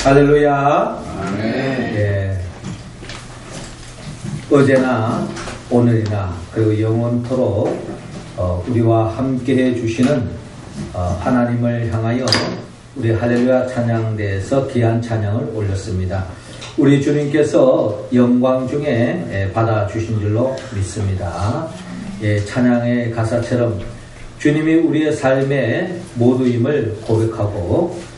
할렐루야. 아멘. 예. 어제나 오늘이나 그리고 영원토록 우리와 함께 해주시는 하나님을 향하여 우리 할렐루야 찬양대에서 귀한 찬양을 올렸습니다. 우리 주님께서 영광 중에 받아주신 줄로 믿습니다. 예, 찬양의 가사처럼 주님이 우리의 삶의 모두임을 고백하고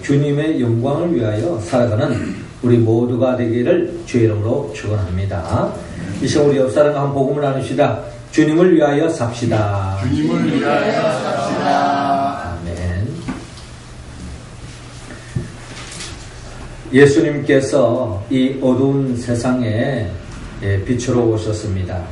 주님의 영광을 위하여 살아가는 우리 모두가 되기를 주의 이름으로 축원합니다. 이 시간 우리 옆사람과 한 복음을 나누시다. 주님을 위하여 삽시다. 주님을 위하여 삽시다. 아멘. 예수님께서 이 어두운 세상에 빛으로 오셨습니다.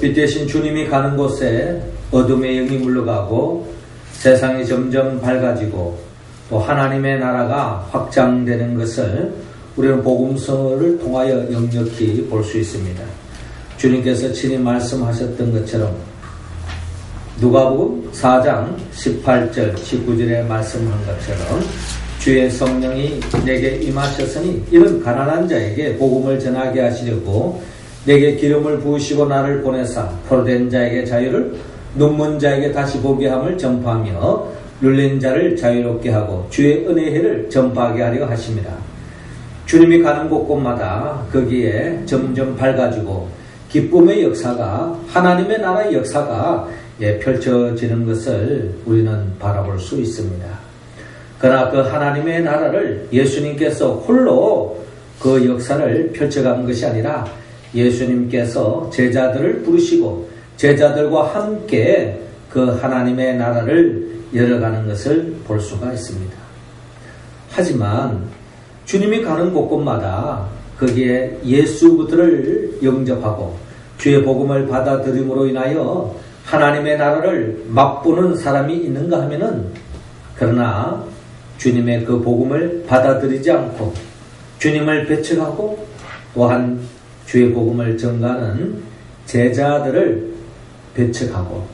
빛 대신 주님이 가는 곳에 어둠의 영이 물러가고 세상이 점점 밝아지고 또 하나님의 나라가 확장되는 것을 우리는 복음서를 통하여 역력히 볼 수 있습니다. 주님께서 친히 말씀하셨던 것처럼 누가복음 4장 18절 19절에 말씀한 것처럼 주의 성령이 내게 임하셨으니 이런 가난한 자에게 복음을 전하게 하시려고 내게 기름을 부으시고 나를 보내사 포로된 자에게 자유를 눈먼 자에게 다시 보게 함을 전파하며 눌린 자를 자유롭게 하고 주의 은혜의 해를 전파하게 하려 하십니다. 주님이 가는 곳곳마다 거기에 점점 밝아지고 기쁨의 역사가 하나님의 나라의 역사가 펼쳐지는 것을 우리는 바라볼 수 있습니다. 그러나 그 하나님의 나라를 예수님께서 홀로 그 역사를 펼쳐간 것이 아니라 예수님께서 제자들을 부르시고 제자들과 함께 그 하나님의 나라를 열어가는 것을 볼 수가 있습니다. 하지만 주님이 가는 곳곳마다 거기에 예수들을 영접하고 주의 복음을 받아들임으로 인하여 하나님의 나라를 맛보는 사람이 있는가 하면은 그러나 주님의 그 복음을 받아들이지 않고 주님을 배척하고 또한 주의 복음을 전가하는 제자들을 배척하고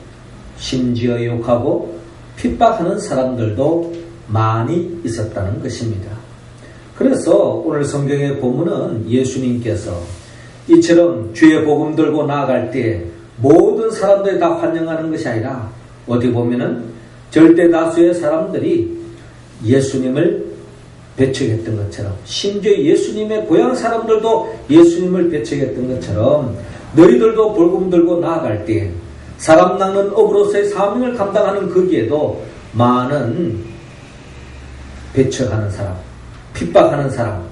심지어 욕하고 핍박하는 사람들도 많이 있었다는 것입니다. 그래서 오늘 성경의 본문은 예수님께서 이처럼 주의 복음 들고 나아갈 때 모든 사람들이 다 환영하는 것이 아니라 어떻게 보면은 절대 다수의 사람들이 예수님을 배척했던 것처럼 심지어 예수님의 고향 사람들도 예수님을 배척했던 것처럼 너희들도 복음 들고 나아갈 때 사람 낚는 업으로서의 사명을 감당하는 거기에도 많은 배척하는 사람, 핍박하는 사람,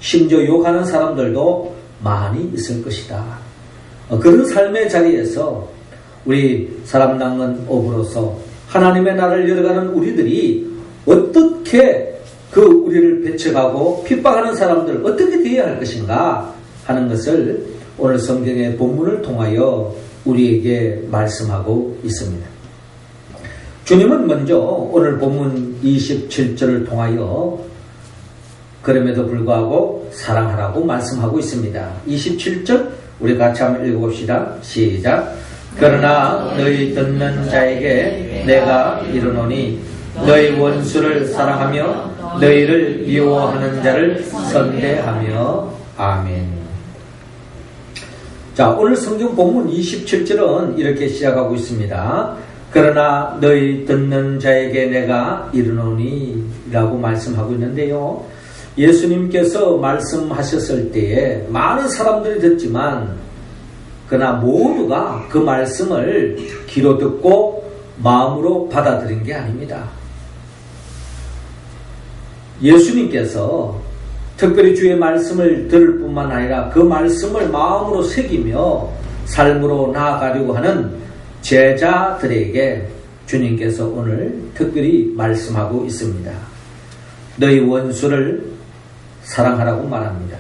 심지어 욕하는 사람들도 많이 있을 것이다. 그런 삶의 자리에서 우리 사람 낚는 업으로서 하나님의 나라를 열어가는 우리들이 어떻게 그 우리를 배척하고 핍박하는 사람들을 어떻게 대해야 할 것인가 하는 것을 오늘 성경의 본문을 통하여 우리에게 말씀하고 있습니다. 주님은 먼저 오늘 본문 27절을 통하여 그럼에도 불구하고 사랑하라고 말씀하고 있습니다. 27절 우리 같이 한번 읽어봅시다. 시작. 그러나 너희 듣는 자에게 내가 이르노니 너희 원수를 사랑하며 너희를 미워하는 자를 선대하며 아멘. 자, 오늘 성경 본문 27절은 이렇게 시작하고 있습니다. 그러나 너희 듣는 자에게 내가 이르노니 라고 말씀하고 있는데요. 예수님께서 말씀하셨을 때에 많은 사람들이 듣지만 그러나 모두가 그 말씀을 귀로 듣고 마음으로 받아들인 게 아닙니다. 예수님께서 특별히 주의 말씀을 들을 뿐만 아니라 그 말씀을 마음으로 새기며 삶으로 나아가려고 하는 제자들에게 주님께서 오늘 특별히 말씀하고 있습니다. 너희 원수를 사랑하라고 말합니다.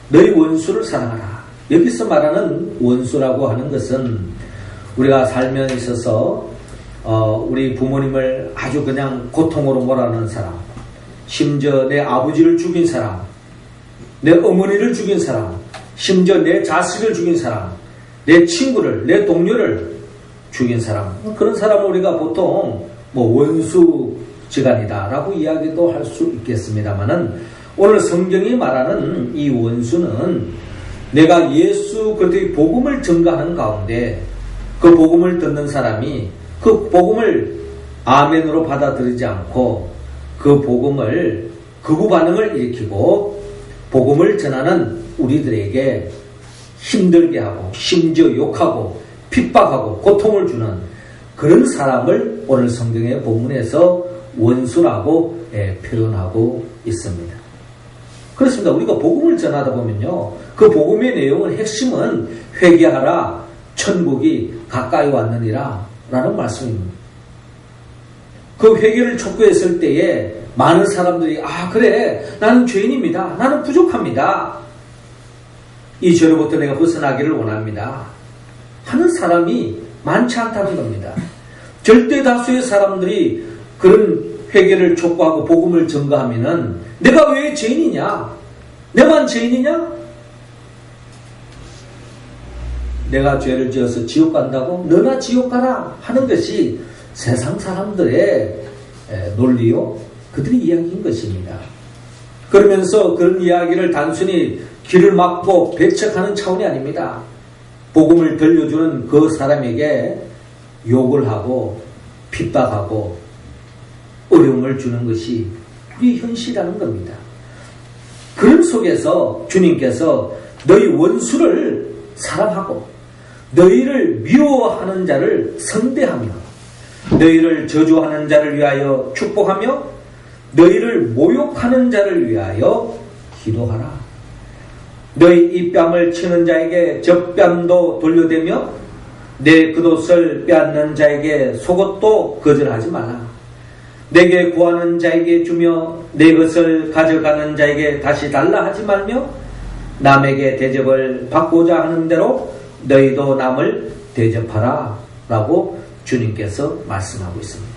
너희 원수를 사랑하라. 여기서 말하는 원수라고 하는 것은 우리가 살면서 있어서 우리 부모님을 아주 그냥 고통으로 몰아넣는 사람, 심지어 내 아버지를 죽인 사람, 내 어머니를 죽인 사람, 심지어 내 자식을 죽인 사람, 내 친구를, 내 동료를 죽인 사람, 그런 사람을 우리가 보통 원수 지간이다라고 이야기도 할 수 있겠습니다만은 오늘 성경이 말하는 이 원수는 내가 예수 그리스도의 복음을 전가하는 가운데 그 복음을 듣는 사람이 그 복음을 아멘으로 받아들이지 않고 그 복음을 극우 반응을 일으키고 복음을 전하는 우리들에게 힘들게 하고 심지어 욕하고 핍박하고 고통을 주는 그런 사람을 오늘 성경의 본문에서 원수라고 표현하고 있습니다. 그렇습니다. 우리가 복음을 전하다 보면요, 그 복음의 내용은 핵심은 회개하라 천국이 가까이 왔느니라 라는 말씀입니다. 그 회개를 촉구했을 때에 많은 사람들이 그래 나는 죄인입니다. 나는 부족합니다. 이 죄로부터 내가 벗어나기를 원합니다 하는 사람이 많지 않다는 겁니다. 절대 다수의 사람들이 그런 회개를 촉구하고 복음을 전가하면은 내가 왜 죄인이냐? 내만 죄인이냐? 내가 죄를 지어서 지옥 간다고? 너나 지옥 가라 하는 것이 세상 사람들의 논리요, 그들의 이야기인 것입니다. 그러면서 그런 이야기를 단순히 귀를 막고 배척하는 차원이 아닙니다. 복음을 들려주는 그 사람에게 욕을 하고 핍박하고 어려움을 주는 것이 우리 현실이라는 겁니다. 그런 속에서 주님께서 너희 원수를 사랑하고 너희를 미워하는 자를 선대하며 너희를 저주하는 자를 위하여 축복하며 너희를 모욕하는 자를 위하여 기도하라. 너희 입뺨을 치는 자에게 젖뺨도 돌려대며 내 겉옷을 빼앗는 자에게 속옷도 거절하지 말라. 내게 구하는 자에게 주며 내 것을 가져가는 자에게 다시 달라 하지 말며 남에게 대접을 받고자 하는 대로 너희도 남을 대접하라 라고 주님께서 말씀하고 있습니다.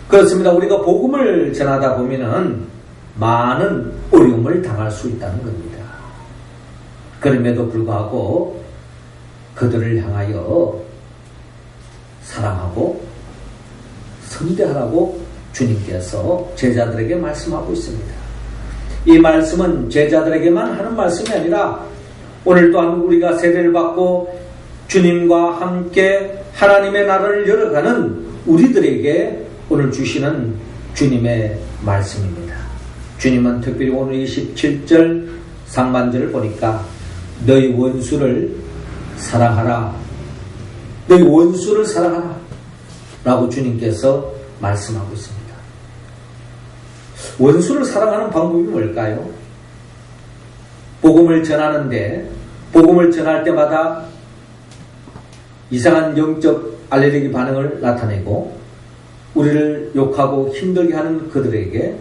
그렇습니다. 우리가 복음을 전하다 보면은 많은 어려움을 당할 수 있다는 겁니다. 그럼에도 불구하고 그들을 향하여 사랑하고 선대하라고 주님께서 제자들에게 말씀하고 있습니다. 이 말씀은 제자들에게만 하는 말씀이 아니라 오늘 또한 우리가 세례를 받고 주님과 함께 하나님의 나라를 열어가는 우리들에게 오늘 주시는 주님의 말씀입니다. 주님은 특별히 오늘 27절 상반절을 보니까 너희 원수를 사랑하라, 너희 원수를 사랑하라 라고 주님께서 말씀하고 있습니다. 원수를 사랑하는 방법이 뭘까요? 복음을 전하는데 복음을 전할 때마다 이상한 영적 알레르기 반응을 나타내고 우리를 욕하고 힘들게 하는 그들에게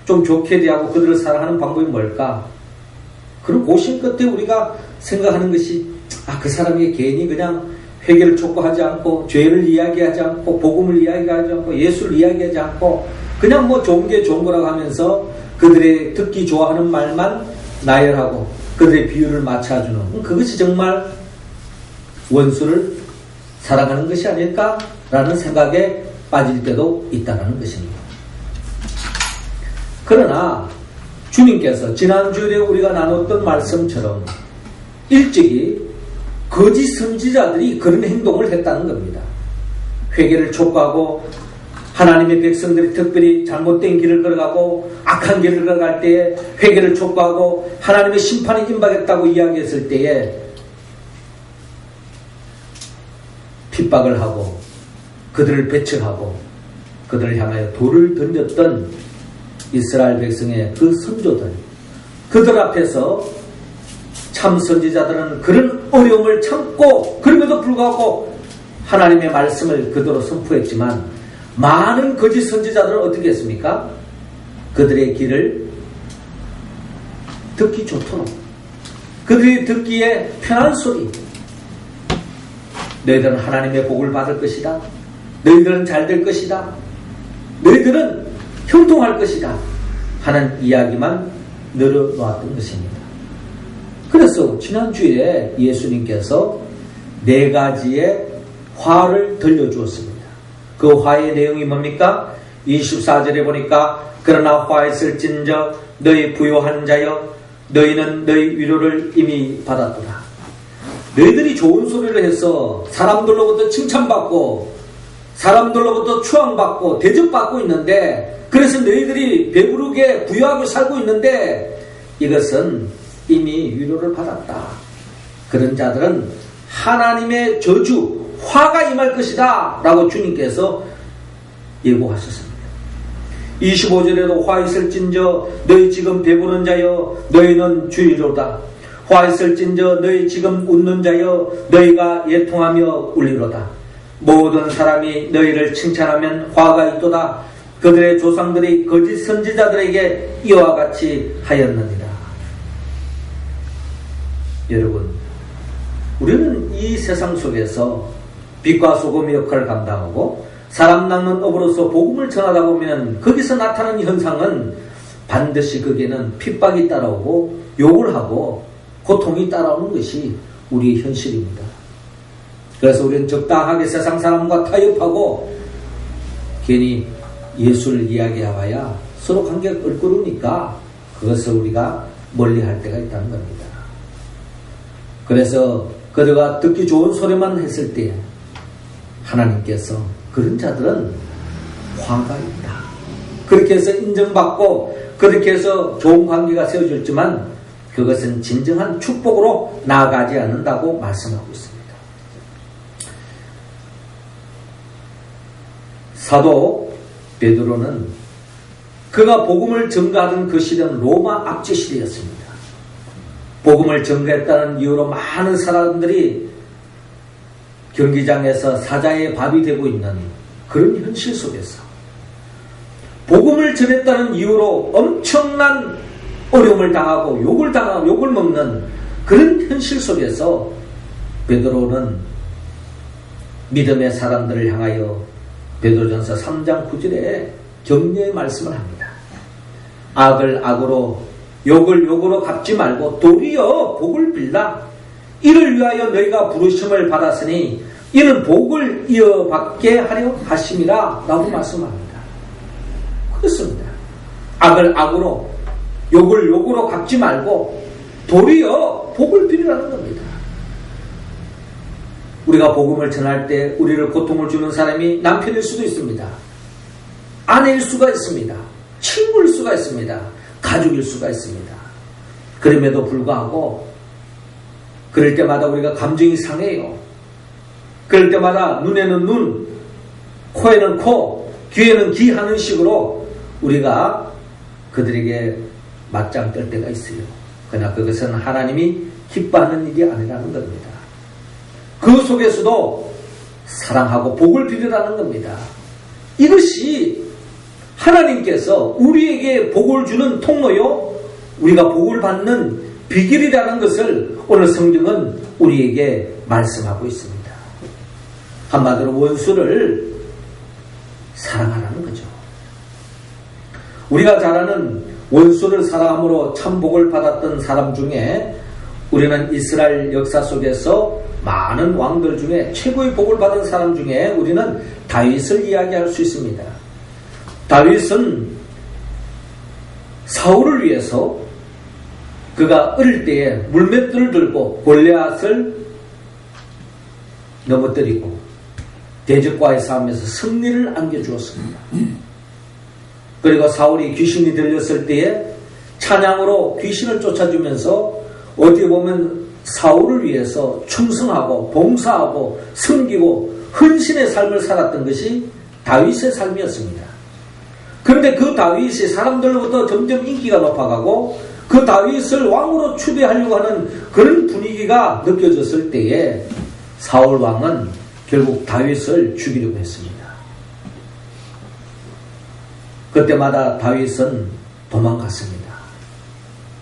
좀 좋게 대하고 그들을 사랑하는 방법이 뭘까? 그런 고심 끝에 우리가 생각하는 것이 그 사람이 괜히 그냥 회개를 촉구하지 않고 죄를 이야기하지 않고 복음을 이야기하지 않고 예수를 이야기하지 않고 그냥 좋은 게 좋은 거라고 하면서 그들의 듣기 좋아하는 말만 나열하고 그들의 비유를 맞춰주는 그것이 정말 원수를 사랑하는 것이 아닐까라는 생각에 빠질 때도 있다는 것입니다. 그러나 주님께서 지난주에 우리가 나눴던 말씀처럼 일찍이 거짓 선지자들이 그런 행동을 했다는 겁니다. 회개를 촉구하고 하나님의 백성들이 특별히 잘못된 길을 걸어가고 악한 길을 걸어갈 때에 회개를 촉구하고 하나님의 심판이 임박했다고 이야기했을 때에 핍박을 하고 그들을 배척하고 그들을 향하여 돌을 던졌던 이스라엘 백성의 그 선조들, 그들 앞에서 참 선지자들은 그런 어려움을 참고 그럼에도 불구하고 하나님의 말씀을 그대로 선포했지만 많은 거짓 선지자들은 어떻게 했습니까? 그들의 길을 듣기 좋도록 그들이 듣기에 편한 소리, 너희들은 하나님의 복을 받을 것이다, 너희들은 잘 될 것이다, 너희들은 형통할 것이다 하는 이야기만 늘어놓았던 것입니다. 그래서 지난주에 예수님께서 4가지의 화를 들려주었습니다. 그 화의 내용이 뭡니까? 24절에 보니까 그러나 화했을진저 너희 부요한 자여 너희는 너희 위로를 이미 받았도다. 너희들이 좋은 소리를 해서 사람들로부터 칭찬받고 사람들로부터 추앙받고 대접받고 있는데, 그래서 너희들이 배부르게 부유하게 살고 있는데 이것은 이미 위로를 받았다. 그런 자들은 하나님의 저주, 화가 임할 것이다 라고 주님께서 예고하셨습니다. 25절에도 화 있을진저 너희 지금 배부른 자여 너희는 주의로다. 화 있을진저 너희 지금 웃는 자여 너희가 예통하며 울리로다. 모든 사람이 너희를 칭찬하면 화가 있도다. 그들의 조상들이 거짓 선지자들에게 이와 같이 하였느니라. 여러분, 우리는 이 세상 속에서 빛과 소금의 역할을 감당하고 사람 낚는 업으로서 복음을 전하다 보면 거기서 나타나는 현상은 반드시 거기에는 핍박이 따라오고 욕을 하고 고통이 따라오는 것이 우리의 현실입니다. 그래서 우리는 적당하게 세상 사람과 타협하고 괜히 예수를 이야기해봐야 서로 관계가 껄끄러우니까 그것을 우리가 멀리할 때가 있다는 겁니다. 그래서 그들과 듣기 좋은 소리만 했을 때 하나님께서 그런 자들은 화가 있다. 그렇게 해서 인정받고 그렇게 해서 좋은 관계가 세워졌지만 그것은 진정한 축복으로 나아가지 않는다고 말씀하고 있습니다. 사도 베드로는 그가 복음을 전가하던 그 시대는 로마 압제 시대였습니다. 복음을 전가했다는 이유로 많은 사람들이 경기장에서 사자의 밥이 되고 있는 그런 현실 속에서 복음을 전했다는 이유로 엄청난 어려움을 당하고 욕을 당하고 욕을 먹는 그런 현실 속에서 베드로는 믿음의 사람들을 향하여 베드로전서 3장 9절에 격려의 말씀을 합니다. 악을 악으로 욕을 욕으로 갚지 말고 도리어 복을 빌라. 이를 위하여 너희가 부르심을 받았으니 이는 복을 이어받게 하려 하심이라 라고 말씀합니다. 그렇습니다. 악을 악으로 욕을 욕으로 갚지 말고 도리어 복을 빌으라는 겁니다. 우리가 복음을 전할 때 우리를 고통을 주는 사람이 남편일 수도 있습니다. 아내일 수가 있습니다. 친구일 수가 있습니다. 가족일 수가 있습니다. 그럼에도 불구하고 그럴 때마다 우리가 감정이 상해요. 그럴 때마다 눈에는 눈, 코에는 코, 귀에는 귀 하는 식으로 우리가 그들에게 맞짱 뜰 때가 있어요. 그러나 그것은 하나님이 기뻐하는 일이 아니라는 겁니다. 그 속에서도 사랑하고 복을 빌으라는 겁니다. 이것이 하나님께서 우리에게 복을 주는 통로요, 우리가 복을 받는 비결이라는 것을 오늘 성경은 우리에게 말씀하고 있습니다. 한마디로 원수를 사랑하라는 거죠. 우리가 잘 아는 원수를 사랑함으로 참 복을 받았던 사람 중에 우리는 이스라엘 역사 속에서 많은 왕들 중에 최고의 복을 받은 사람 중에 우리는 다윗을 이야기할 수 있습니다. 다윗은 사울을 위해서 그가 어릴 때에 물맷돌을 들고 골리앗을 넘어뜨리고 대적과의 싸움에서 승리를 안겨주었습니다. 그리고 사울이 귀신이 들렸을 때에 찬양으로 귀신을 쫓아주면서 어떻게 보면 사울을 위해서 충성하고 봉사하고 섬기고 헌신의 삶을 살았던 것이 다윗의 삶이었습니다. 그런데 그 다윗이 사람들로부터 점점 인기가 높아가고 그 다윗을 왕으로 추대하려고 하는 그런 분위기가 느껴졌을 때에 사울 왕은 결국 다윗을 죽이려고 했습니다. 그때마다 다윗은 도망갔습니다.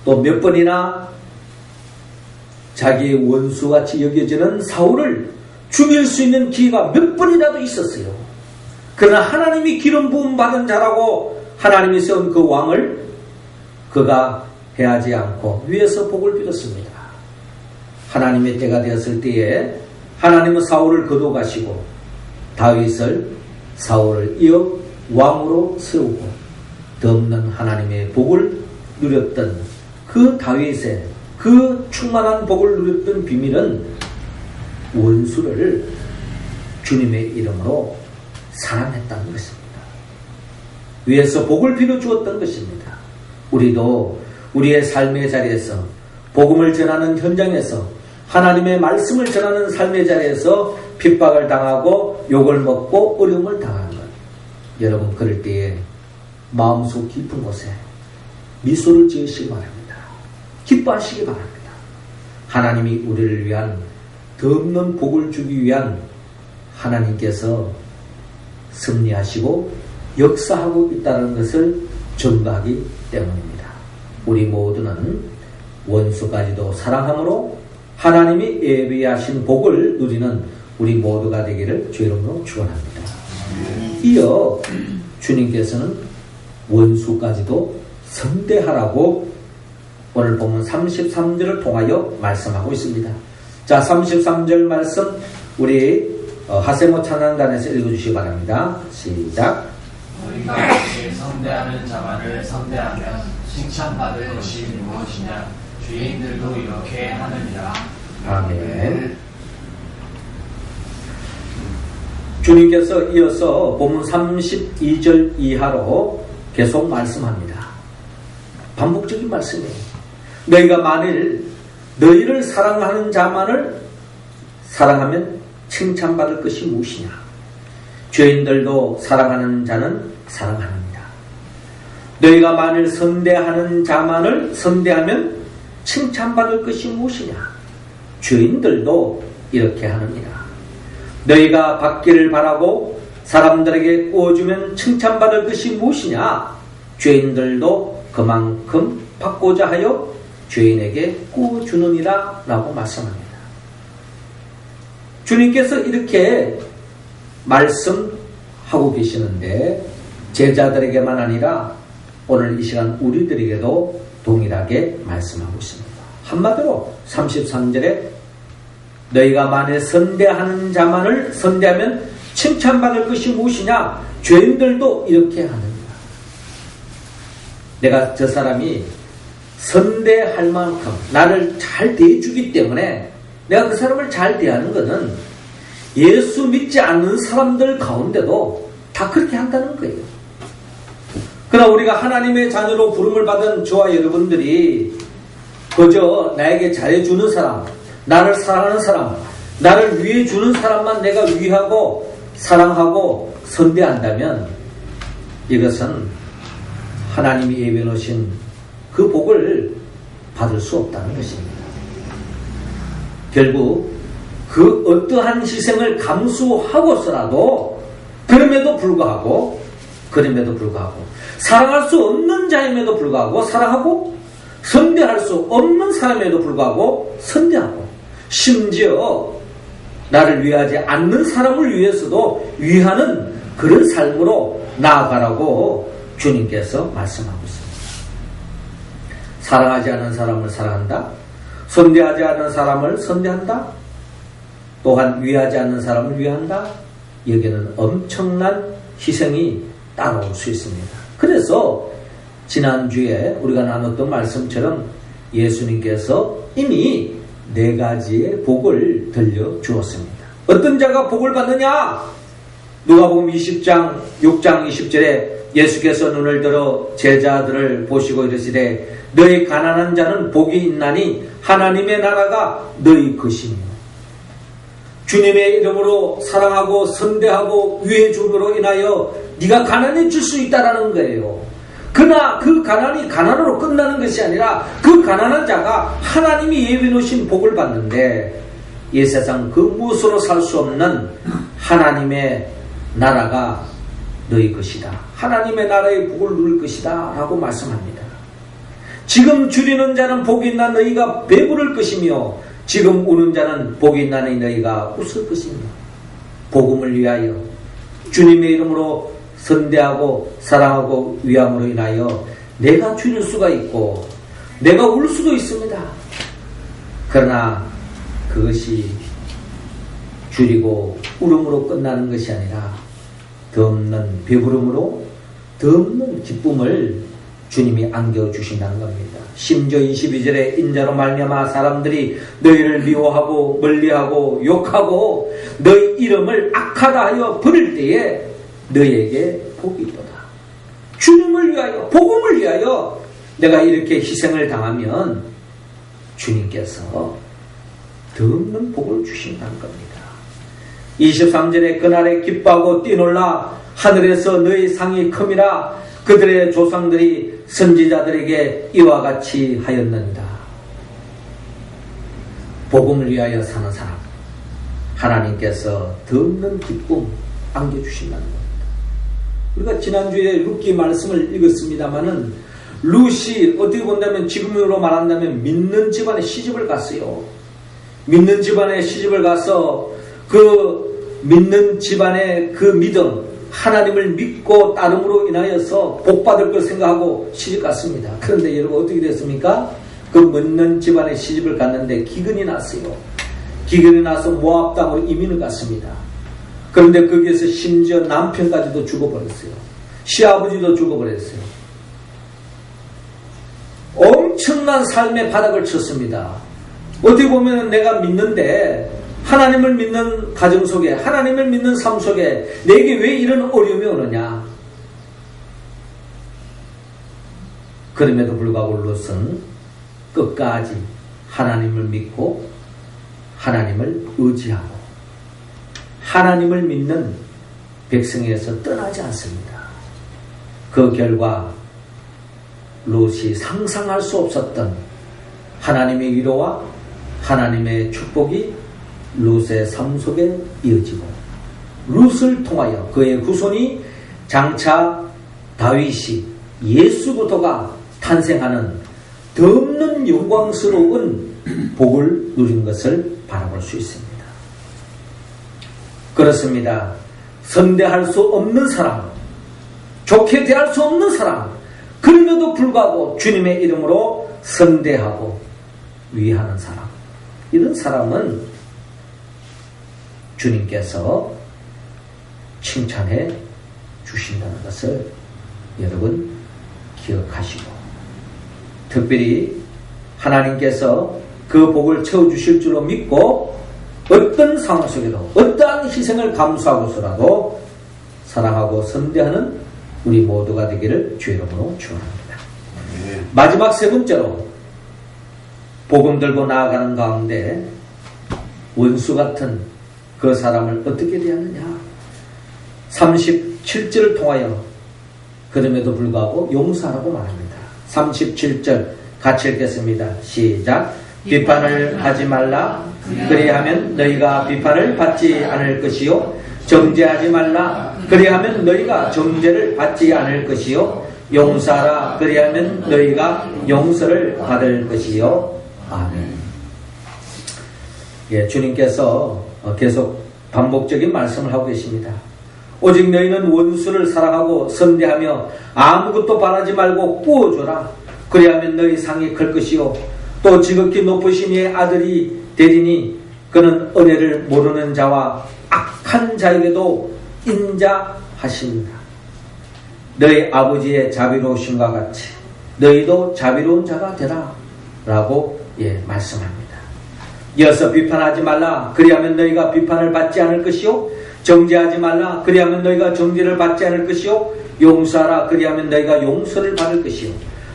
또 몇 번이나 자기의 원수같이 여겨지는 사울을 죽일 수 있는 기회가 몇 번이라도 있었어요. 그러나 하나님이 기름 부음 받은 자라고 하나님이 세운 그 왕을 그가 해하지 않고 위에서 복을 빌었습니다. 하나님의 때가 되었을 때에 하나님은 사울을 거둬가시고 다윗을 사울을 이어 왕으로 세우고 덮는 하나님의 복을 누렸던 그 다윗의 그 충만한 복을 누렸던 비밀은 원수를 주님의 이름으로 사랑했다는 것입니다. 위에서 복을 빌어주었던 것입니다. 우리도 우리의 삶의 자리에서 복음을 전하는 현장에서 하나님의 말씀을 전하는 삶의 자리에서 핍박을 당하고 욕을 먹고 어려움을 당하는 것, 여러분 그럴 때에 마음속 깊은 곳에 미소를 지으시기 바랍니다. 기뻐하시기 바랍니다. 하나님이 우리를 위한 더 없는 복을 주기 위한 하나님께서 섭리하시고 역사하고 있다는 것을 증거하기 때문입니다. 우리 모두는 원수까지도 사랑함으로 하나님이 예비하신 복을 누리는 우리 모두가 되기를 주의 이름으로 축원합니다. 이어 주님께서는 원수까지도 선대하라고 오늘 본문 33절을 통하여 말씀하고 있습니다. 자, 33절 말씀 우리 하세모 찬양단에서 읽어주시기 바랍니다. 시작. 우리가 선대하는 자만을 선대하면 칭찬받을 것이 무엇이냐? 죄인들도 이렇게 하느니라. 아멘. 주님께서 이어서 본문 32절 이하로 계속 말씀합니다. 반복적인 말씀이에요. 너희가 만일 너희를 사랑하는 자만을 사랑하면 칭찬받을 것이 무엇이냐? 죄인들도 사랑하는 자는 사랑하느니라. 너희가 만일 선대하는 자만을 선대하면 칭찬받을 것이 무엇이냐? 죄인들도 이렇게 하느니라. 너희가 받기를 바라고 사람들에게 구워주면 칭찬받을 것이 무엇이냐? 죄인들도 그만큼 받고자 하여 죄인에게 구워주느니라 라고 말씀합니다. 주님께서 이렇게 말씀하고 계시는데 제자들에게만 아니라 오늘 이 시간 우리들에게도 동일하게 말씀하고 있습니다. 한마디로 33절에 너희가 만일 선대하는 자만을 선대하면 칭찬받을 것이 무엇이냐? 죄인들도 이렇게 하느니라. 내가 저 사람이 선대할 만큼 나를 잘 대해주기 때문에 내가 그 사람을 잘 대하는 것은 예수 믿지 않는 사람들 가운데도 다 그렇게 한다는 거예요. 그러나 우리가 하나님의 자녀로 부름을 받은 저와 여러분들이 그저 나에게 잘해주는 사람, 나를 사랑하는 사람, 나를 위해주는 사람만 내가 위하고 사랑하고 선대한다면 이것은 하나님이 예비해 놓으신 그 복을 받을 수 없다는 것입니다. 결국 그 어떠한 희생을 감수하고서라도 그럼에도 불구하고 사랑할 수 없는 자임에도 불구하고 사랑하고 선대할 수 없는 사람에도 불구하고 선대하고 심지어 나를 위하지 않는 사람을 위해서도 위하는 그런 삶으로 나아가라고 주님께서 말씀하고 있습니다. 사랑하지 않는 사람을 사랑한다. 선대하지 않는 사람을 선대한다. 또한 위하지 않는 사람을 위한다. 여기에는 엄청난 희생이 따라올 수 있습니다. 그래서 지난주에 우리가 나눴던 말씀처럼 예수님께서 이미 4가지의 복을 들려주었습니다. 어떤 자가 복을 받느냐? 누가복음 20장 6장 20절에 예수께서 눈을 들어 제자들을 보시고 이르시되 너희 가난한 자는 복이 있나니 하나님의 나라가 너희 것이며 주님의 이름으로 사랑하고 선대하고 위해 줌으로 인하여 네가 가난해질 수 있다라는 거예요. 그러나 그 가난이 가난으로 끝나는 것이 아니라 그 가난한 자가 하나님이 예비해 놓으신 복을 받는데 이 세상 그 무엇으로 살 수 없는 하나님의 나라가 너희 것이다. 하나님의 나라의 복을 누릴 것이다 라고 말씀합니다. 지금 줄이는 자는 복이 있나 너희가 배부를 것이며 지금 우는 자는 복이 있나니 너희가 웃을 것이며 복음을 위하여 주님의 이름으로 선대하고 사랑하고 위함으로 인하여 내가 줄일 수가 있고 내가 울 수도 있습니다. 그러나 그것이 줄이고 울음으로 끝나는 것이 아니라 더없는 배부름으로 더없는 기쁨을 주님이 안겨주신다는 겁니다. 심지어 22절에 인자로 말미암아 사람들이 너희를 미워하고 멀리하고 욕하고 너희 이름을 악하다 하여 부를 때에 너희에게 복이 있도다. 주님을 위하여, 복음을 위하여 내가 이렇게 희생을 당하면 주님께서 더없는 복을 주신다는 겁니다. 23절에 그날에 기뻐하고 뛰놀라 하늘에서 너희 상이 큼이라 그들의 조상들이 선지자들에게 이와 같이 하였느니라. 복음을 위하여 사는 사람, 하나님께서 더없는 기쁨 안겨주신다는 겁니다. 우리가 지난주에 룻기 말씀을 읽었습니다마는 룻이 어떻게 본다면 지금으로 말한다면 믿는 집안에 시집을 갔어요. 믿는 집안에 시집을 가서 그 믿는 집안의 그 믿음, 하나님을 믿고 따름으로 인하여서 복받을 걸 생각하고 시집 갔습니다. 그런데 여러분 어떻게 됐습니까? 그 믿는 집안에 시집을 갔는데 기근이 났어요. 기근이 나서 모압 땅으로 이민을 갔습니다. 그런데 거기에서 심지어 남편까지도 죽어버렸어요. 시아버지도 죽어버렸어요. 엄청난 삶의 바닥을 쳤습니다. 어떻게 보면 내가 믿는데 하나님을 믿는 가정 속에, 하나님을 믿는 삶 속에 내게 왜 이런 어려움이 오느냐? 그럼에도 불구하고 롯은 끝까지 하나님을 믿고 하나님을 의지하고 하나님을 믿는 백성에서 떠나지 않습니다. 그 결과 롯이 상상할 수 없었던 하나님의 위로와 하나님의 축복이 롯의 삶 속에 이어지고 롯을 통하여 그의 후손이 장차 다윗이 예수부터가 탄생하는 더없는 영광스러운 복을 누린 것을 바라볼 수 있습니다. 그렇습니다. 선대할 수 없는 사람, 좋게 대할 수 없는 사람, 그럼에도 불구하고 주님의 이름으로 선대하고 위하는 사람, 이런 사람은 주님께서 칭찬해 주신다는 것을 여러분 기억하시고, 특별히 하나님께서 그 복을 채워주실 줄로 믿고 어떤 상황 속에도 어떠한 희생을 감수하고서라도 사랑하고 선대하는 우리 모두가 되기를 주의 이름으로 축원합니다. 마지막 세 번째로 복음 들고 나아가는 가운데 원수 같은 그 사람을 어떻게 대하느냐. 37절을 통하여 그럼에도 불구하고 용서하라고 말합니다. 37절 같이 읽겠습니다. 시작. 비판을 하지 말라. 그리하면 너희가 비판을 받지 않을 것이요. 정죄하지 말라. 그리하면 너희가 정죄를 받지 않을 것이요. 용서하라. 그리하면 너희가 용서를 받을 것이요. 아멘. 예, 주님께서 계속 반복적인 말씀을 하고 계십니다. 오직 너희는 원수를 사랑하고 선대하며 아무것도 바라지 말고 꾸어줘라. 그리하면 너희 상이 클 것이요. 또 지극히 높으신 이의 아들이 되리니 그는 은혜를 모르는 자와 악한 자에게도 인자하십니다. 너희 아버지의 자비로우심과 같이 너희도 자비로운 자가 되라 라고 말씀합니다. 이어서 비판하지 말라. 그리하면 너희가 비판을 받지 않을 것이요. 정죄하지 말라. 그리하면 너희가 정죄를 받지 않을 것이요. 용서하라. 그리하면 너희가 용서를 받을 것이요.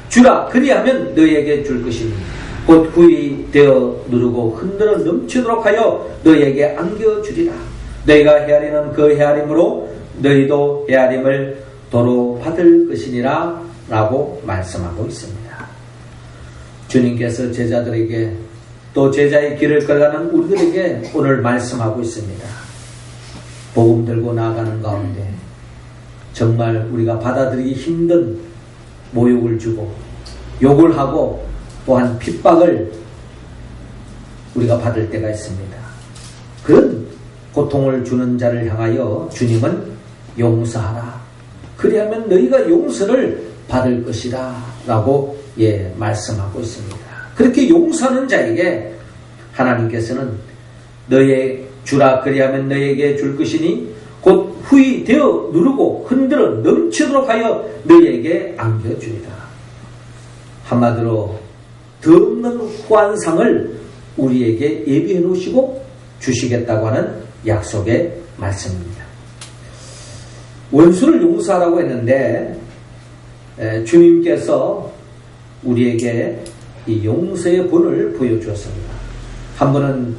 주라. 그리하면 너희에게 줄 것이니 곧 구이 되어 누르고 흔들어 넘치도록 하여 너희에게 안겨주리라. 너희가 헤아리는 그 헤아림으로 너희도 헤아림을 도로 받을 것이니라 라고 말씀하고 있습니다. 주님께서 제자들에게 또 제자의 길을 걸어가는 우리들에게 오늘 말씀하고 있습니다. 복음 들고 나아가는 가운데 정말 우리가 받아들이기 힘든 모욕을 주고 욕을 하고 또한 핍박을 우리가 받을 때가 있습니다. 그런 고통을 주는 자를 향하여 주님은 용서하라. 그리하면 너희가 용서를 받을 것이다 라고 말씀하고 있습니다. 그렇게 용서하는 자에게 하나님께서는 너의 주라. 그리하면 너에게 줄 것이니 곧 후히 되어 누르고 흔들어 넘치도록 하여 너희에게 안겨주리라. 한마디로 더 없는 후한상을 우리에게 예비해 놓으시고 주시겠다고 하는 약속의 말씀입니다. 원수를 용서하라고 했는데 주님께서 우리에게 이 용서의 본을 보여주었습니다. 한 번은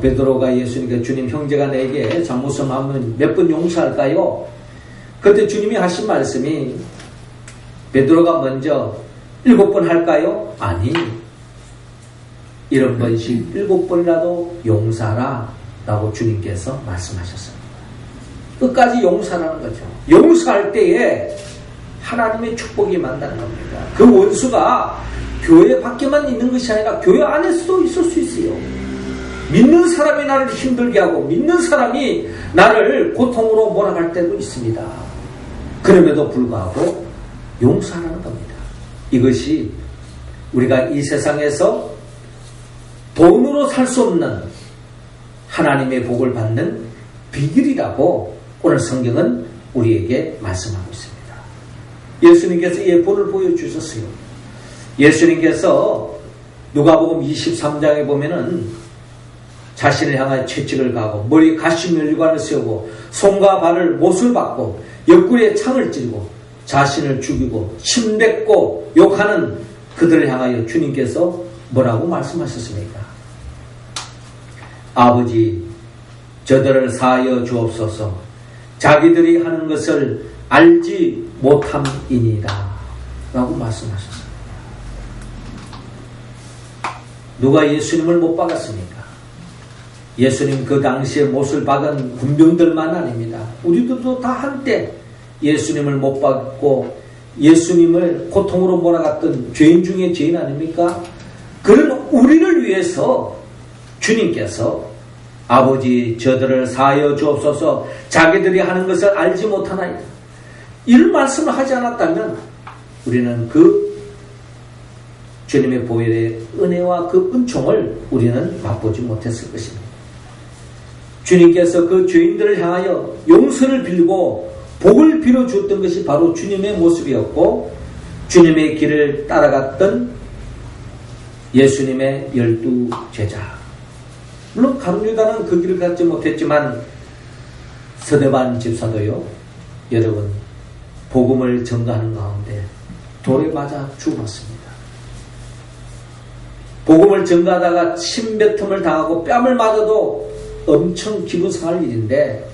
베드로가 예수님께 주님, 형제가 내게 잘못하면 몇 번 용서할까요? 그때 주님이 하신 말씀이 베드로가 먼저 7번 할까요? 아니, 7번씩 7번이라도 용서하라 라고 주님께서 말씀하셨습니다. 끝까지 용서하라는 거죠. 용서할 때에 하나님의 축복이 만나는 겁니다. 그 원수가 교회 밖에만 있는 것이 아니라 교회 안에서도 있을 수 있어요. 믿는 사람이 나를 힘들게 하고 믿는 사람이 나를 고통으로 몰아갈 때도 있습니다. 그럼에도 불구하고 용서하라는 겁니다. 이것이 우리가 이 세상에서 돈으로 살 수 없는 하나님의 복을 받는 비결이라고 오늘 성경은 우리에게 말씀하고 있습니다. 예수님께서 이 본을 보여주셨어요. 예수님께서 누가복음 23장에 보면은 자신을 향하여 채찍을 가고 머리에 가시면류관을 세우고 손과 발을 못을 박고 옆구리에 창을 찌르고 자신을 죽이고 침뱉고 욕하는 그들을 향하여 주님께서 뭐라고 말씀하셨습니까? 아버지, 저들을 사하여 주옵소서. 자기들이 하는 것을 알지 못함이니이다 라고 말씀하셨습니다. 누가 예수님을 못 박았습니까? 예수님 그 당시에 못을 박은 군병들만 아닙니다. 우리들도 다 한때 예수님을 못 박고 예수님을 고통으로 몰아갔던 죄인 중에 죄인 아닙니까? 그런 우리를 위해서 주님께서 아버지, 저들을 사하여 주옵소서. 자기들이 하는 것을 알지 못하나이다. 이런 말씀을 하지 않았다면 우리는 그 주님의 보혈의 은혜와 그 은총을 우리는 맛보지 못했을 것입니다. 주님께서 그 죄인들을 향하여 용서를 빌고 복을 빌어주었던 것이 바로 주님의 모습이었고 주님의 길을 따라갔던 예수님의 12제자. 물론 가룟유다는 그 길을 갖지 못했지만 스데반 집사도요, 여러분, 복음을 전가하는 가운데 돌에 맞아 죽었습니다. 복음을 전가하다가 침뱉음을 당하고 뺨을 맞아도 엄청 기분 상할 일인데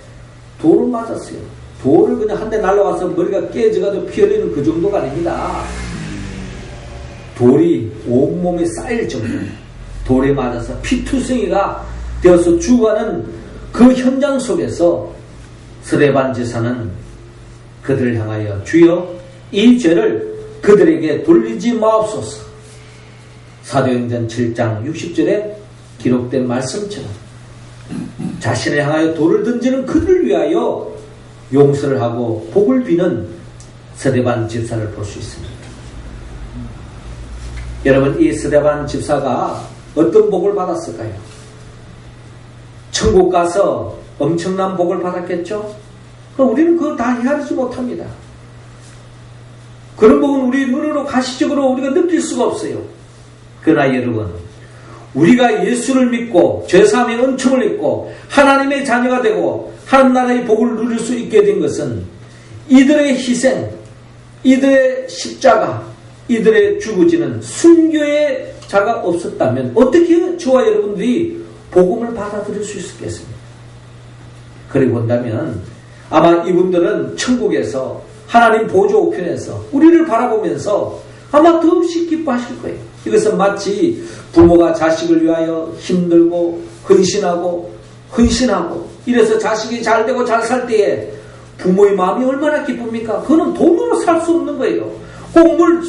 돌을 맞았어요. 돌을 그냥 한 대 날라와서 머리가 깨져가지고 피 흘리는 그 정도가 아닙니다. 돌이 온몸에 쌓일 정도, 돌에 맞아서 피투성이가 되어서 죽어가는 그 현장 속에서 스데반 지사는 그들을 향하여 주여 이 죄를 그들에게 돌리지 마옵소서. 사도행전 7장 60절에 기록된 말씀처럼 자신을 향하여 돌을 던지는 그들을 위하여 용서를 하고 복을 비는 스데반 집사를 볼 수 있습니다. 여러분, 이 스데반 집사가 어떤 복을 받았을까요? 천국 가서 엄청난 복을 받았겠죠? 그럼 우리는 그걸 다 헤아리지 못합니다. 그런 복은 우리 눈으로 가시적으로 우리가 느낄 수가 없어요. 그러나 여러분, 우리가 예수를 믿고 죄사함의 은총을 입고 하나님의 자녀가 되고 하나님 나라의 복을 누릴 수 있게 된 것은 이들의 희생, 이들의 십자가, 이들의 죽어지는 순교의 자가 없었다면 어떻게 저와 여러분들이 복음을 받아들일 수 있었겠습니까? 그리고 본다면 아마 이분들은 천국에서 하나님 보좌 우편에서 우리를 바라보면서 아마 더없이 기뻐하실 거예요. 이것은 마치 부모가 자식을 위하여 힘들고 헌신하고 이래서 자식이 잘 되고 잘 살 때에 부모의 마음이 얼마나 기쁩니까? 그거는 돈으로 살 수 없는 거예요. 꼭 뭘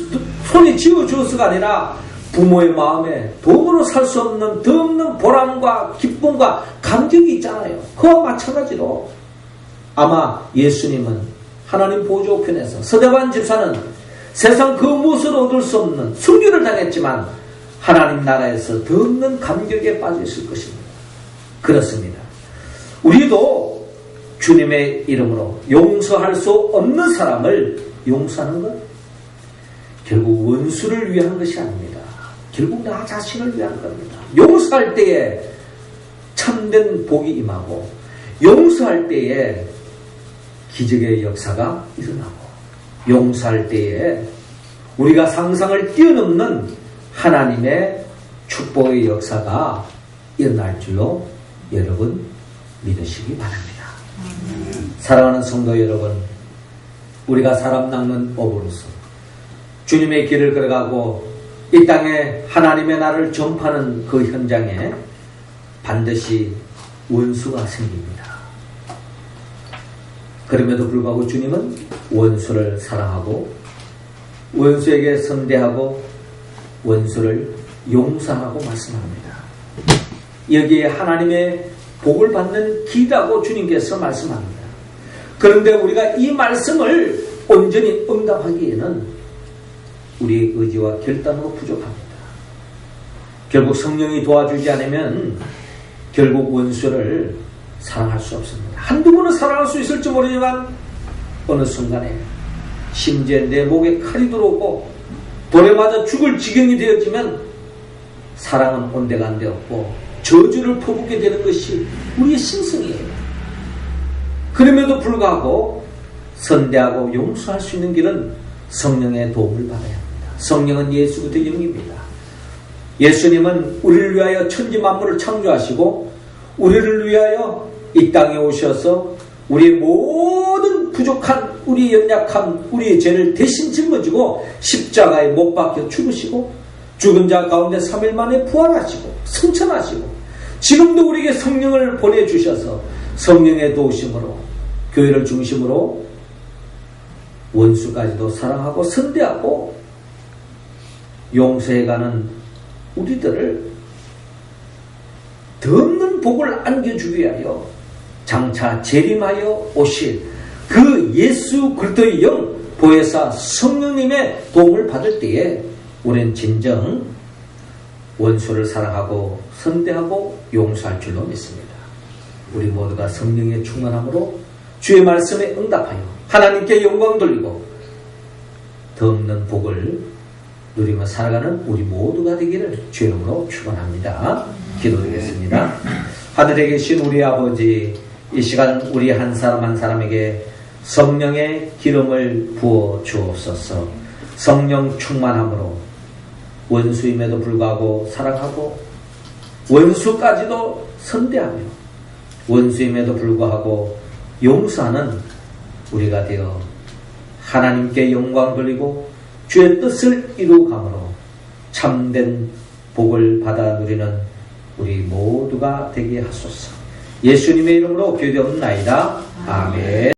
손에 쥐어주어서가 아니라 부모의 마음에 돈으로 살 수 없는 더 없는 보람과 기쁨과 감격이 있잖아요. 그와 마찬가지로 아마 예수님은 하나님 보좌 우편에서 스데반 집사는 세상 그 무엇을 얻을 수 없는 순교를 당했지만 하나님 나라에서 더 없는 감격에 빠져 있을 것입니다. 그렇습니다. 우리도 주님의 이름으로 용서할 수 없는 사람을 용서하는 것, 결국 원수를 위한 것이 아닙니다. 결국 나 자신을 위한 겁니다. 용서할 때에 참된 복이 임하고, 용서할 때에 기적의 역사가 일어나고, 용서할 때에 우리가 상상을 뛰어넘는 하나님의 축복의 역사가 일어날 줄로 여러분 믿으시기 바랍니다. 사랑하는 성도 여러분, 우리가 사람 낚는 어부로서 주님의 길을 걸어가고 이 땅에 하나님의 나라를 전파하는 그 현장에 반드시 원수가 생깁니다. 그럼에도 불구하고 주님은 원수를 사랑하고 원수에게 선대하고 원수를 용서하고 말씀합니다. 여기에 하나님의 복을 받는 길이라고 주님께서 말씀합니다. 그런데 우리가 이 말씀을 온전히 응답하기에는 우리의 의지와 결단으로 부족합니다. 결국 성령이 도와주지 않으면 결국 원수를 사랑할 수 없습니다. 한두 번은 사랑할 수 있을지 모르지만 어느 순간에 심지어 내 목에 칼이 들어오고 돌에 맞아 죽을 지경이 되어지면 사랑은 온데가 안 되었고 저주를 퍼붓게 되는 것이 우리의 심성이에요. 그럼에도 불구하고 선대하고 용서할 수 있는 길은 성령의 도움을 받아야 합니다. 성령은 예수부터 영입니다. 예수님은 우리를 위하여 천지 만물을 창조하시고 우리를 위하여 이 땅에 오셔서 우리의 모든 부족한, 우리의 연약함, 우리의 죄를 대신 짊어지고 십자가에 못 박혀 죽으시고 죽은 자 가운데 3일 만에 부활하시고 승천하시고 지금도 우리에게 성령을 보내주셔서 성령의 도우심으로 교회를 중심으로 원수까지도 사랑하고 선대하고 용서해가는 우리들을 더 없는 복을 안겨주기 위하여 장차 재림하여 오실 그 예수 그리스도의 영 보혜사 성령님의 도움을 받을 때에 우리는 진정 원수를 사랑하고 선대하고 용서할 줄로 믿습니다. 우리 모두가 성령의 충만함으로 주의 말씀에 응답하여 하나님께 영광 돌리고 더 없는 복을 누리며 살아가는 우리 모두가 되기를 주의 이름으로 축원합니다. 기도드리겠습니다. 하늘에 계신 우리 아버지, 이 시간 우리 한 사람 한 사람에게 성령의 기름을 부어 주옵소서. 성령 충만함으로 원수임에도 불구하고 사랑하고 원수까지도 선대하며 원수임에도 불구하고 용서하는 우리가 되어 하나님께 영광 돌리고 주의 뜻을 이루감으로 참된 복을 받아 누리는 우리 모두가 되게 하소서. 예수님의 이름으로 기도옵나이다. 아멘.